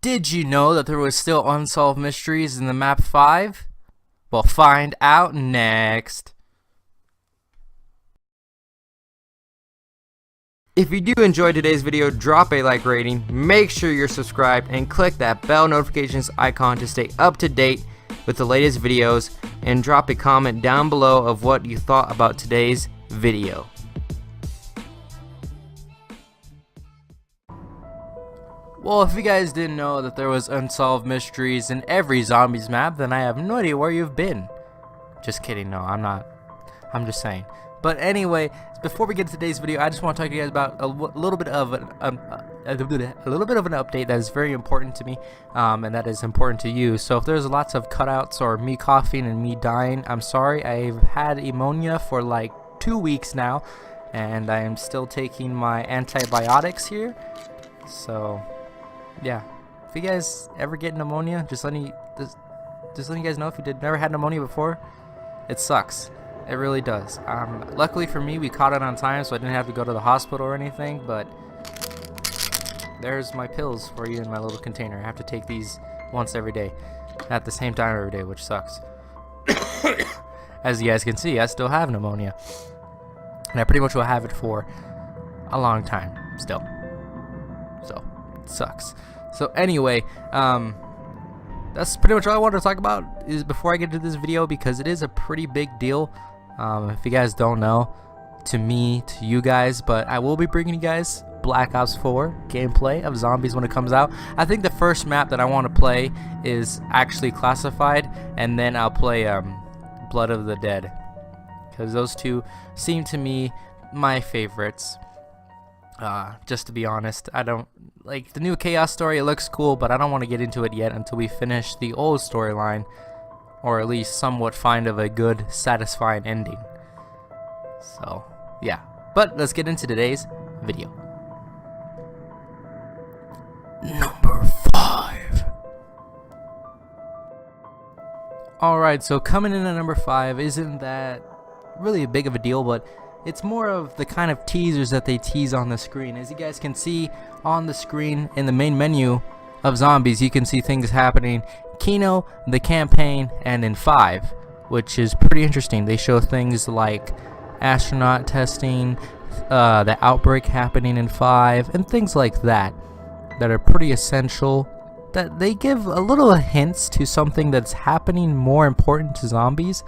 Did you know that there was still unsolved mysteries in the map 5? Well, find out next. If you do enjoy today's video, drop a like rating, make sure you're subscribed, and click that bell notifications icon to stay up to date with the latest videos, and drop a comment down below of what you thought about today's video. Well, if you guys didn't know that there was unsolved mysteries in every zombies map, then I have no idea where you've been. Just kidding, no, I'm not. I'm just saying. But anyway, before we get to today's video, I just want to talk to you guys about a little bit of an update that is very important to me, and that is important to you. So if there's lots of cutouts or me coughing and me dying, I'm sorry. I've had pneumonia for like 2 weeks now, and I am still taking my antibiotics here. So yeah, if you guys ever get pneumonia, just letting you guys know, if you never had pneumonia before, it sucks. It really does. Luckily for me, we caught it on time, so I didn't have to go to the hospital or anything, but there's my pills for you in my little container. I have to take these once every day at the same time every day, which sucks. As you guys can see, I still have pneumonia, and I pretty much will have it for a long time still, so it sucks. So anyway, that's pretty much all I wanted to talk about is before I get into this video, because it is a pretty big deal. If you guys don't know, to me, to you guys, but I will be bringing you guys Black Ops 4 gameplay of zombies when it comes out. I think the first map that I want to play is actually Classified, and then I'll play Blood of the Dead, because those two seem to me my favorites. Just to be honest, I don't like the new Chaos story. It looks cool, but I don't want to get into it yet until we finish the old storyline, or at least somewhat find of a good, satisfying ending. So yeah, but let's get into today's video. Number 5. Alright, so coming in at number 5 isn't that really big of a deal, but it's more of the kind of teasers that they tease on the screen. As you guys can see on the screen in the main menu of zombies, you can see things happening in Kino, the campaign, and in 5, which is pretty interesting. They show things like astronaut testing, the outbreak happening in 5, and things like that are pretty essential, that they give a little hints to something that's happening more important to zombies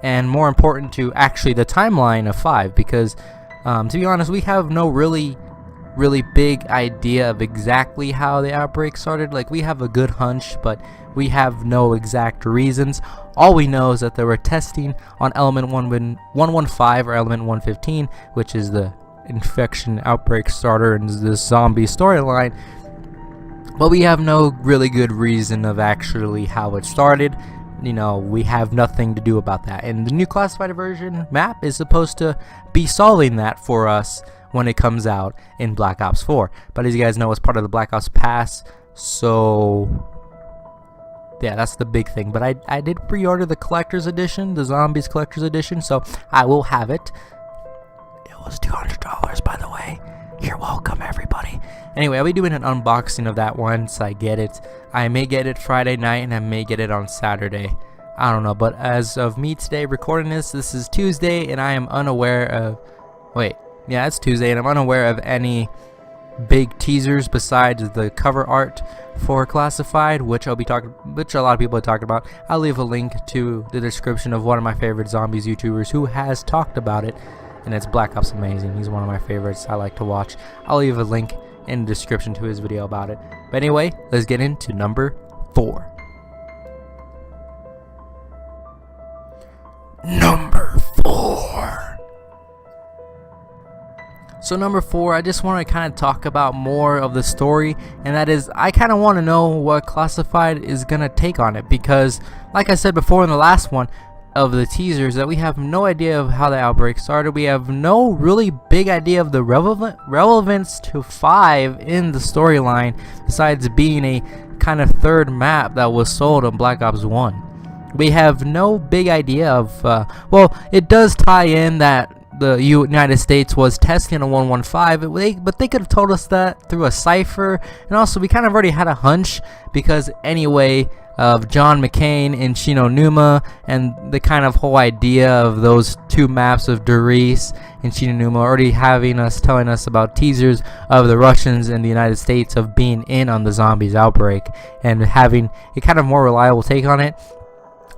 and more important to actually the timeline of 5, because to be honest, we have no really big idea of exactly how the outbreak started. Like, we have a good hunch, but we have no exact reasons. All we know is that they were testing on element 115 or element 115, which is the infection outbreak starter in this zombie storyline, but we have no really good reason of actually how it started. You know, we have nothing to do about that, and the new Classified version map is supposed to be solving that for us when it comes out in Black Ops 4. But as you guys know, it's part of the Black Ops Pass, so yeah, that's the big thing. But I did pre-order the Collector's Edition, the Zombies Collector's Edition, so I will have it. It was $200, by the way. You're welcome, everybody. Anyway, I'll be doing an unboxing of that once I get it. I may get it Friday night, and I may get it on Saturday. I don't know, but as of me today recording this is Tuesday, and I am unaware of... Wait, yeah, it's Tuesday, and I'm unaware of any big teasers besides the cover art for Classified, which a lot of people have talked about. I'll leave a link to the description of one of my favorite zombies YouTubers who has talked about it, and it's Black Ops Amazing. He's one of my favorites I like to watch. I'll leave a link in the description to his video about it. But anyway, let's get into number 4. Number 4. So number 4, I just want to kind of talk about more of the story, and that is, I kind of want to know what Classified is going to take on it, because like I said before in the last one of the teasers, that we have no idea of how the outbreak started. We have no really big idea of the relevance to 5 in the storyline, besides being a kind of third map that was sold on Black Ops 1. We have no big idea of well, it does tie in that the United States was testing on 115, but they could have told us that through a Sypher. And also, we kind of already had a hunch because anyway of John McCain and Shino Numa, and the kind of whole idea of those two maps of Doris and Shino Numa already telling us about teasers of the Russians and the United States of being in on the zombies outbreak and having a kind of more reliable take on it.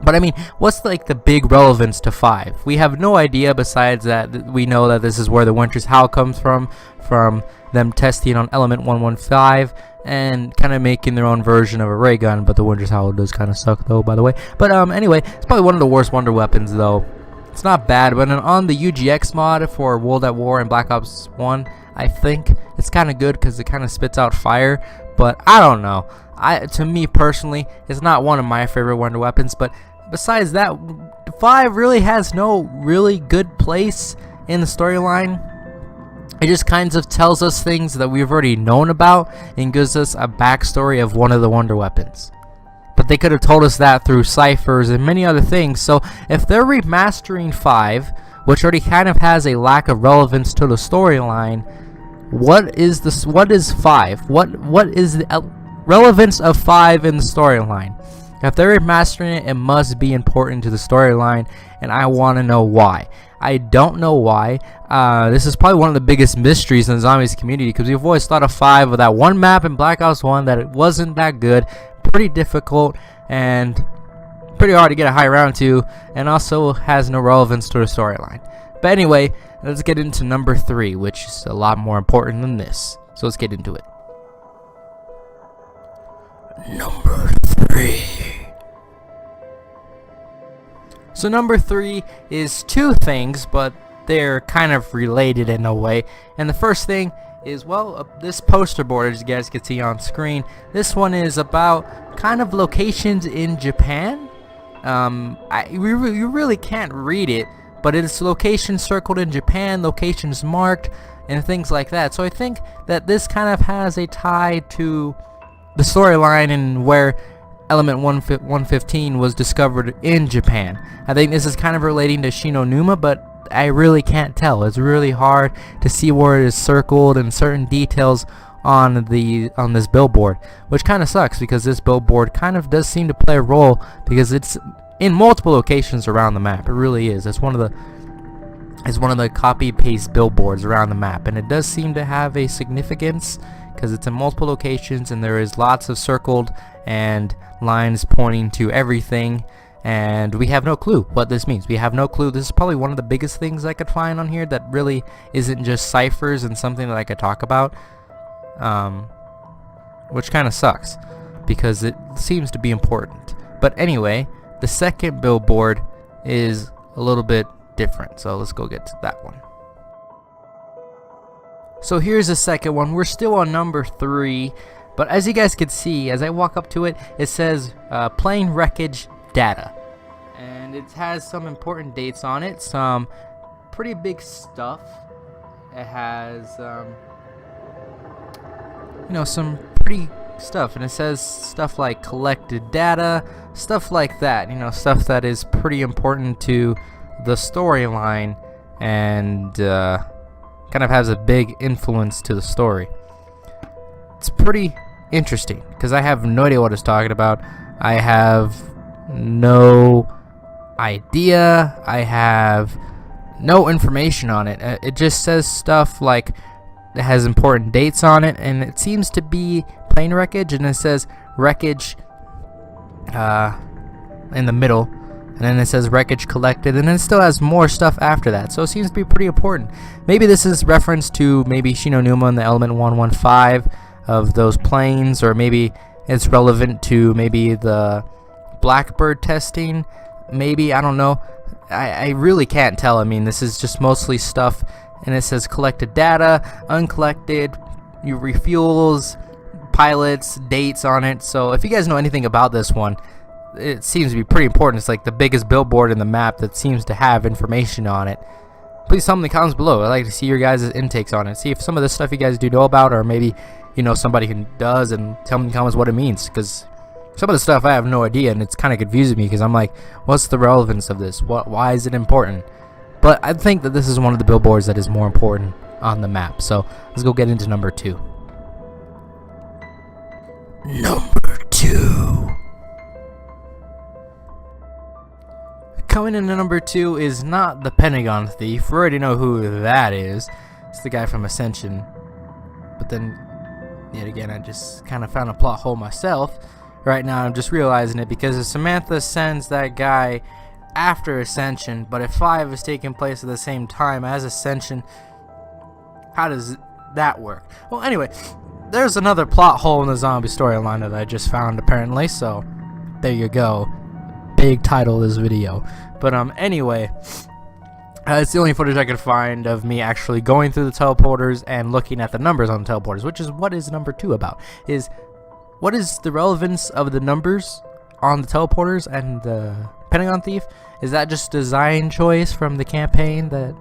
But I mean, what's like the big relevance to 5? We have no idea besides that we know that this is where the Winter's Howl comes from them testing on element 115 and kind of making their own version of a ray gun. But the Winter's Howl does kind of suck though, by the way. But anyway, it's probably one of the worst wonder weapons though. It's not bad, but on the UGX mod for World at War and Black Ops 1, I think it's kind of good because it kind of spits out fire. But I don't know. To me personally, it's not one of my favorite wonder weapons. But besides that, 5 really has no really good place in the storyline. It just kind of tells us things that we've already known about and gives us a backstory of one of the wonder weapons. But they could have told us that through ciphers and many other things. So if they're remastering 5, which already kind of has a lack of relevance to the storyline, what is 5? What is the relevance of 5 in the storyline? If they're remastering it, it must be important to the storyline, and I want to know why. I don't know why. This is probably one of the biggest mysteries in the zombies community, because we've always thought of 5 with that one map in Black Ops 1 that it wasn't that good, pretty difficult, and pretty hard to get a high round to, and also has no relevance to the storyline. But anyway, let's get into number 3, which is a lot more important than this. So let's get into it. Number 3. So number 3 is 2 things, but they're kind of related in a way. And the first thing is, well, this poster board, as you guys can see on screen. This one is about kind of locations in Japan. You really can't read it, but it's locations circled in Japan, locations marked, and things like that. So I think that this kind of has a tie to the storyline and where Element 115 was discovered in Japan. I think this is kind of relating to Shino Numa, but I really can't tell. It's really hard to see where it is circled and certain details on this billboard, which kind of sucks because this billboard kind of does seem to play a role because it's in multiple locations around the map. It really is. It's one of the copy paste billboards around the map, and it does seem to have a significance because it's in multiple locations and there is lots of circled and lines pointing to everything, and we have no clue what this means. We have no clue. This is probably one of the biggest things I could find on here that really isn't just ciphers and something that I could talk about, which kind of sucks because it seems to be important. But anyway, the second billboard is a little bit different, so let's go get to that one. So here's the second one. We're still on number 3, but as you guys can see, as I walk up to it, it says plane wreckage data, and it has some important dates on it, some pretty big stuff. It has some pretty stuff, and it says stuff like collected data, stuff like that, stuff that is pretty important to the storyline and kind of has a big influence to the story. It's pretty interesting because I have no idea what it's talking about. I have no idea. I have no information on it. It just says stuff like it has important dates on it, and it seems to be plane wreckage, and it says wreckage in the middle, and then it says wreckage collected, and then it still has more stuff after that, so it seems to be pretty important. Maybe this is reference to maybe Shino Numa and the Element 115 of those planes, or maybe it's relevant to maybe the Blackbird testing, maybe, I don't know. I really can't tell. I mean, this is just mostly stuff, and it says collected data, uncollected, refuels, pilots, dates on it. So if you guys know anything about this one, it seems to be pretty important. It's like the biggest billboard in the map that seems to have information on it. Please tell me in the comments below. I'd like to see your guys' intakes on it. See if some of this stuff you guys do know about, or maybe somebody who does, and tell me in the comments what it means, because some of the stuff I have no idea, and it's kind of confusing me because I'm like, what's the relevance of this? Why is it important? but I think that this is one of the billboards that is more important on the map. So let's go get into number 2. Number 2. Coming in at number 2 is not the Pentagon Thief. We already know who that is. It's the guy from Ascension. But then, yet again, I just kind of found a plot hole myself. Right now, I'm just realizing it because Samantha sends that guy after Ascension, but if 5 is taking place at the same time as Ascension, how does that work? Well, anyway, there's another plot hole in the zombie storyline that I just found apparently, so there you go. Big title of this video. But anyway, it's the only footage I could find of me actually going through the teleporters and looking at the numbers on the teleporters, which is what is number 2 about. What is the relevance of the numbers on the teleporters and the Pentagon Thief? Is that just design choice from the campaign that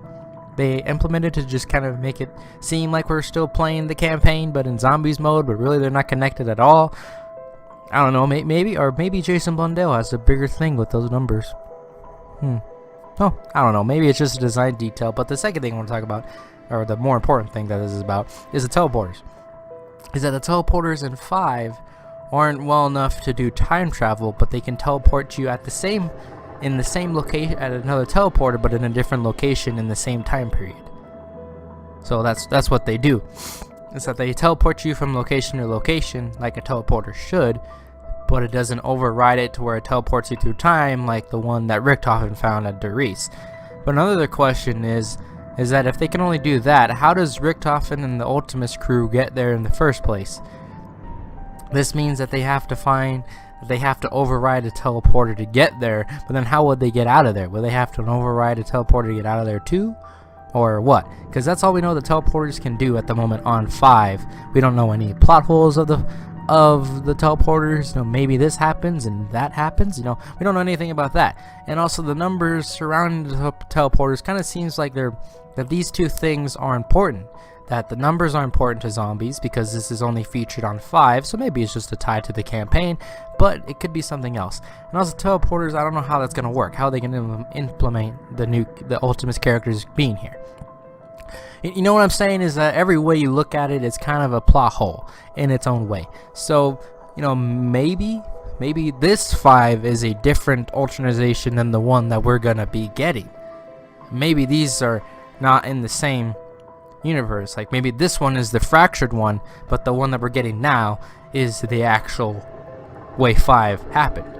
they implemented to just kind of make it seem like we're still playing the campaign but in zombies mode, but really they're not connected at all? I don't know, maybe Jason Blundell has a bigger thing with those numbers. Oh, I don't know, maybe it's just a design detail. But the second thing I want to talk about, or the more important thing that this is about, is the teleporters. Is that the teleporters in 5 aren't well enough to do time travel, but they can teleport you in the same location at another teleporter, but in a different location in the same time period. So that's what they do. Is that they teleport you from location to location like a teleporter should, but it doesn't override it to where it teleports you through time like the one that Richtofen found at Doris. But another question is that if they can only do that, how does Richtofen and the Ultimus crew get there in the first place? This means that they have to override a teleporter to get there, but then how would they get out of there? Will they have to override a teleporter to get out of there too? Or what? Because that's all we know the teleporters can do at the moment on 5. We don't know any plot holes of the teleporters. You know, maybe this happens and that happens. You know, we don't know anything about that. And also the numbers surrounding the teleporters kind of seems like that these two things are important. That the numbers are important to zombies because this is only featured on 5, so maybe it's just a tie to the campaign, but it could be something else. And also teleporters, I don't know how that's going to work, how they can implement the Ultimus characters being here. You know what I'm saying is that every way you look at it is kind of a plot hole in its own way. So, you know, maybe this 5 is a different alternization than the one that we're going to be getting. Maybe these are not in the same universe. Like maybe this one is the fractured one, but the one that we're getting now is the actual way 5 happened.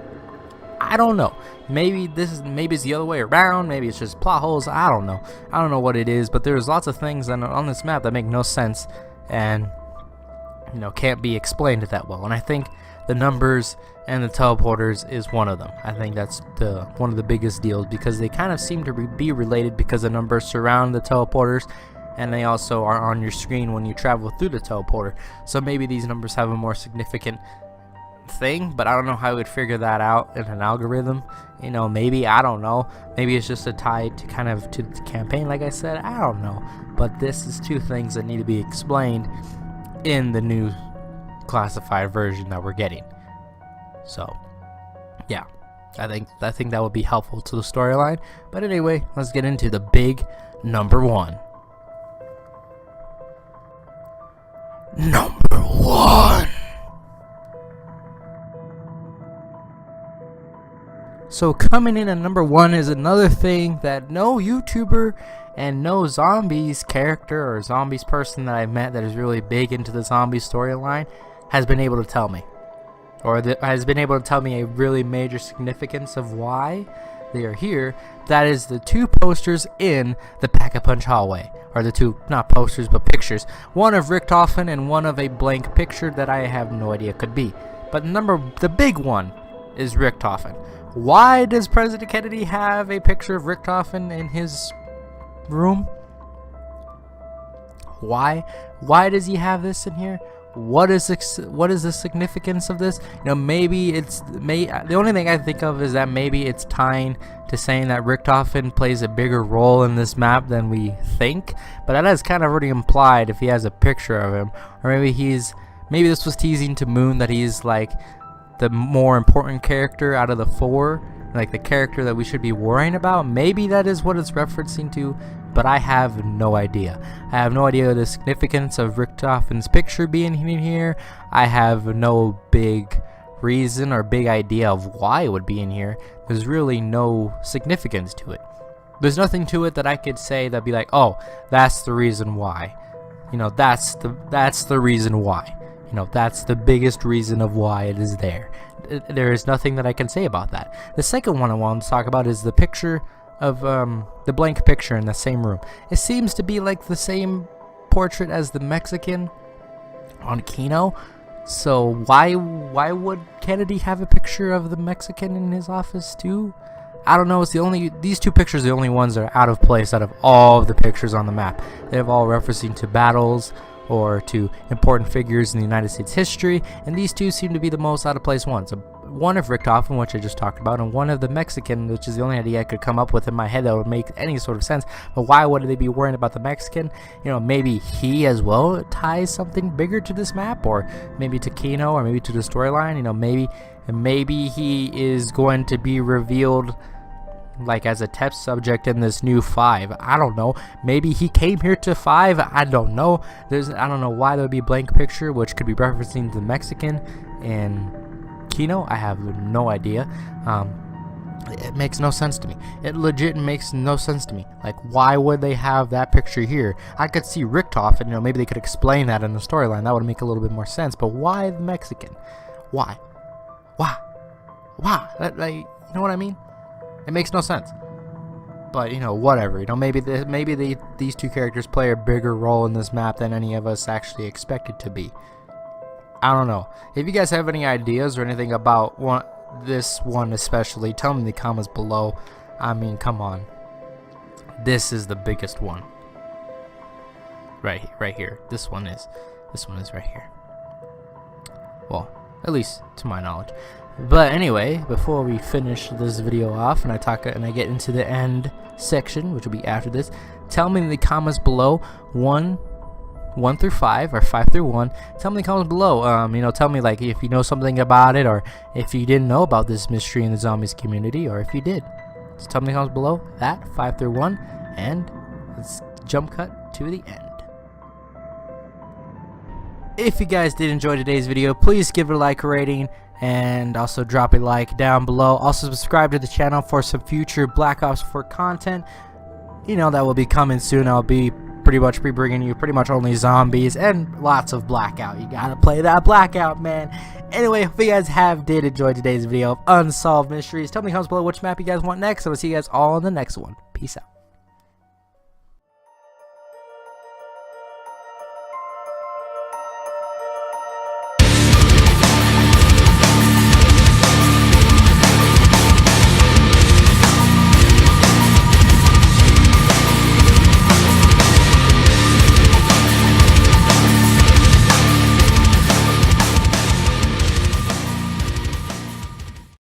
I don't know. Maybe it's the other way around. Maybe it's just plot holes. I don't know what it is, but there's lots of things on this map that make no sense and, you know, can't be explained that well. And I think the numbers and the teleporters is one of them. I think that's one of the biggest deals because they kind of seem to be related because the numbers surround the teleporters and they also are on your screen when you travel through the teleporter. So maybe these numbers have a more significant thing, but I don't know how I would figure that out in an algorithm. You know, maybe, I don't know, maybe it's just a tie to kind of to the campaign, like I said. I don't know, but this is two things that need to be explained in the new classified version that we're getting. So yeah, I think that would be helpful to the storyline. But anyway, let's get into the big number 1. Number 1. So coming in at number 1 is another thing that no YouTuber and no zombies character or zombies person that I've met that is really big into the zombie storyline has been able to tell me. Or has been able to tell me a really major significance of why they are here. That is the 2 posters in the Pack-a-Punch hallway. Or the 2, not posters, but pictures. One of Richtofen and one of a blank picture that I have no idea could be. But the big one is Richtofen. Why does President Kennedy have a picture of Richtofen in his room? Why does he have this in here? What is the significance of this? You know, maybe the only thing I think of is that maybe it's tying to saying that Richtofen plays a bigger role in this map than we think, but that is kind of already implied if he has a picture of him. Or maybe this was teasing to Moon that he's like the more important character out of the 4 like the character that we should be worrying about. Maybe that is what it's referencing to, but I have no idea. I have no idea the significance of Richthofen's picture being in here. I have no big reason or big idea of why it would be in here. There's really no significance to it. There's nothing to it that I could say that'd be like, oh, that's the reason why. You know, that's the reason why. You know, that's the biggest reason of why it is there. There is nothing that I can say about that. The second one I wanted to talk about is the picture of the blank picture in the same room. It seems to be like the same portrait as the Mexican on Kino. So why would Kennedy have a picture of the Mexican in his office too? I don't know. It's these two pictures are the only ones that are out of place out of all of the pictures on the map. They have all referencing to battles or to important figures in the United States history, and these two seem to be the most out of place ones. One of Richthofen, which I just talked about, and one of the Mexican, which is the only idea I could come up with in my head that would make any sort of sense. But why would they be worrying about the Mexican? You know, maybe he as well ties something bigger to this map, or maybe to Kino, or maybe to the storyline. You know, maybe he is going to be revealed like as a test subject in this new 5. I don't know. Maybe he came here to 5. I don't know. I don't know why there would be a blank picture, which could be referencing the Mexican and Kino. I have no idea. It makes no sense to me. It legit makes no sense to me. Like, why would they have that picture here? I could see Richthofen, you know, maybe they could explain that in the storyline. That would make a little bit more sense. But why the Mexican? Why? Like, you know what I mean? It makes no sense. But, you know, whatever. You know, maybe these two characters play a bigger role in this map than any of us actually expected to be. I don't know. If you guys have any ideas or anything about this one especially, tell me in the comments below. I mean, come on. This is the biggest one. Right here. This one is right here. Well, at least to my knowledge. But anyway, before we finish this video off and I get into the end section, which will be after this, tell me in the comments below 1 through 5 or 5 through 1. Tell me in the comments below. You know, tell me like if you know something about it, or if you didn't know about this mystery in the zombies community, or if you did. Just tell me in the comments below that 5 through 1, and let's jump cut to the end. If you guys did enjoy today's video, please give it a like rating. And also drop a like down below. Also subscribe to the channel for some future Black Ops 4 content. You know, that will be coming soon. I'll be pretty much bringing you pretty much only zombies and lots of Blackout. You gotta play that Blackout, man. Anyway, hope you guys did enjoy today's video of Unsolved Mysteries. Tell me in the comments below which map you guys want next. I will see you guys all in the next one. Peace out.